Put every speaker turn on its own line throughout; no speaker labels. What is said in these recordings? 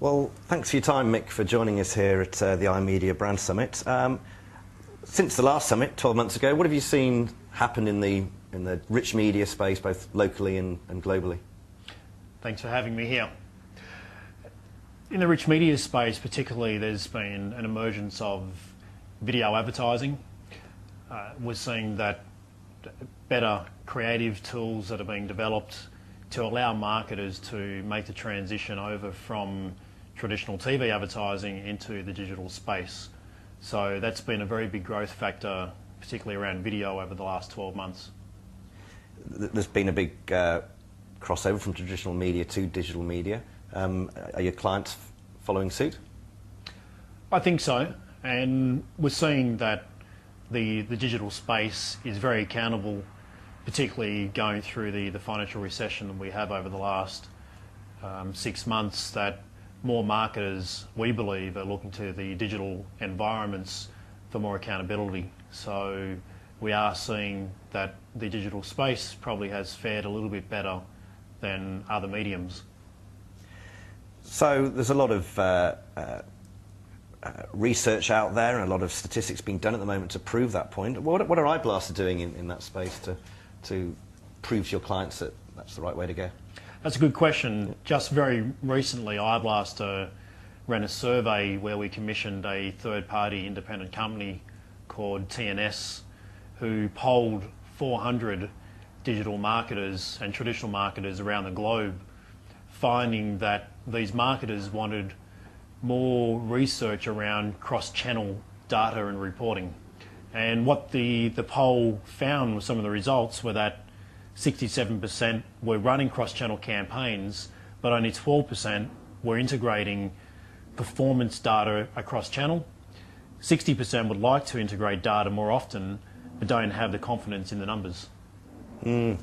Well, thanks for your time, Mick, for joining us here at the iMedia Brand Summit. Since the last summit, 12 months ago, what have you seen happen in the rich media space, both locally and globally?
Thanks for having me here. In the rich media space particularly, there's been an emergence of video advertising. We're seeing that better creative tools that are being developed to allow marketers to make the transition over from traditional TV advertising into the digital space. So that's been a very big growth factor, particularly around video over the last 12 months.
There's been a big crossover from traditional media to digital media. Are your clients following suit?
I think so, and we're seeing that the digital space is very accountable, particularly going through the financial recession that we have over the last 6 months, that more marketers, we believe, are looking to the digital environments for more accountability. So we are seeing that the digital space probably has fared a little bit better than other mediums.
So there's a lot of research out there and a lot of statistics being done at the moment to prove that point. What are Eyeblaster doing in that space to prove to your clients that that's the right way to go?
That's a good question. Just very recently, Eyeblaster ran a survey where we commissioned a third-party independent company called TNS, who polled 400 digital marketers and traditional marketers around the globe, finding that these marketers wanted more research around cross-channel data and reporting. And what the poll found with some of the results were that 67% were running cross-channel campaigns, but only 12% were integrating performance data across channel. 60% would like to integrate data more often, but don't have the confidence in the numbers.
And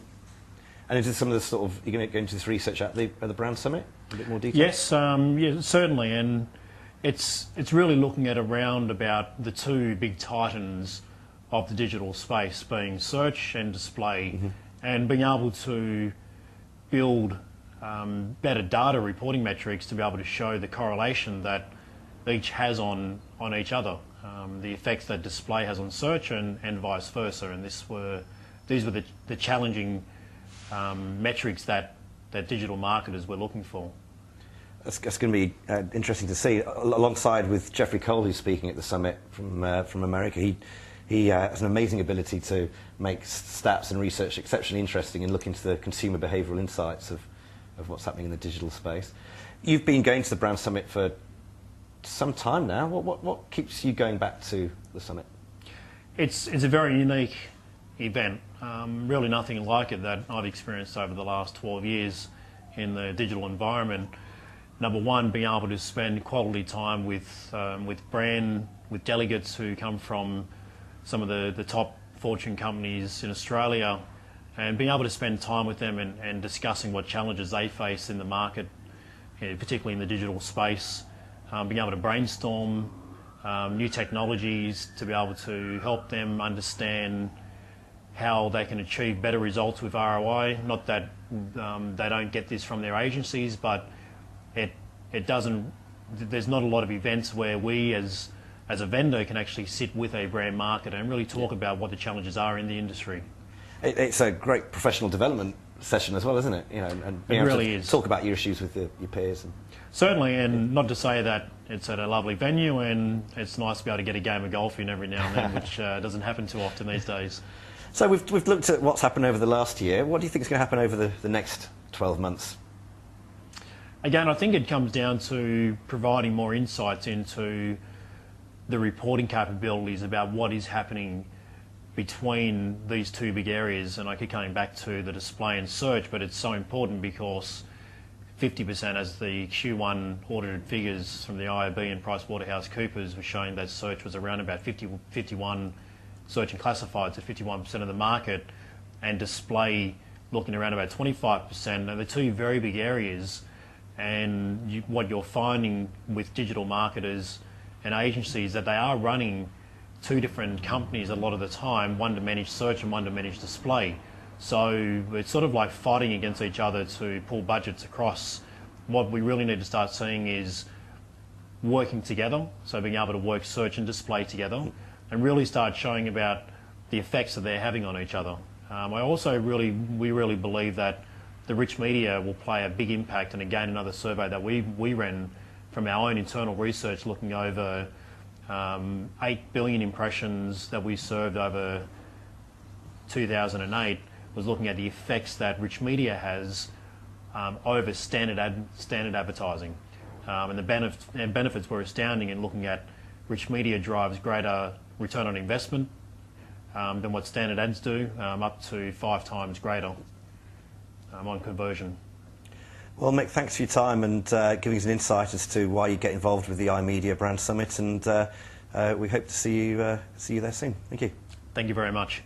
is this some of the sort of, you're going to go into this research at the Brand Summit? A bit more detail?
Yes, yeah, certainly, and it's really looking at around about the two big titans of the digital space, being search and display, and being able to build better data reporting metrics to be able to show the correlation that each has on each other, the effects that display has on search and vice versa. And these were the challenging metrics that digital marketers were looking for.
That's going to be interesting to see. Alongside with Jeffrey Cole, who's speaking at the summit from America, he has an amazing ability to make stats and research exceptionally interesting and look into the consumer behavioural insights of what's happening in the digital space. You've been going to the Brand Summit for some time now. What keeps you going back to the summit?
It's a very unique event. Really nothing like it that I've experienced over the last 12 years in the digital environment. Number one, being able to spend quality time with delegates who come from some of the top fortune companies in Australia, and being able to spend time with them and discussing what challenges they face in the market, particularly in the digital space, being able to brainstorm new technologies to be able to help them understand how they can achieve better results with ROI. Not that they don't get this from their agencies, but there's not a lot of events where we as a vendor can actually sit with a brand marketer and really talk about what the challenges are in the industry.
It's a great professional development session as well, isn't it? You know, and being able to talk about your issues with your peers.
Certainly, and not to say that it's at a lovely venue and it's nice to be able to get a game of golf in every now and then, which doesn't happen too often these days.
So we've looked at what's happened over the last year. What do you think is going to happen over the next 12 months?
Again, I think it comes down to providing more insights into the reporting capabilities about what is happening between these two big areas. And I keep coming back to the display and search, but it's so important because 50%, as the Q1 audited figures from the IAB and PricewaterhouseCoopers were showing, that search was around about 51, search and classifieds at 51% of the market, and display looking around about 25%. Now, they're two very big areas, and what you're finding with digital marketers and agencies that they are running two different companies a lot of the time, one to manage search and one to manage display. So it's sort of like fighting against each other to pull budgets across what we really need to start seeing is working together, so being able to work search and display together, and really start showing about the effects that they're having on each other. We really believe that the rich media will play a big impact, and again, another survey that we ran from our own internal research, looking over 8 billion impressions that we served over 2008, was looking at the effects that rich media has over standard advertising. And the benefits were astounding in looking at rich media drives greater return on investment than what standard ads do, up to 5 times greater on conversion.
Well, Mick, thanks for your time and giving us an insight as to why you get involved with the iMedia Brand Summit, and we hope to see you there soon. Thank you.
Thank you very much.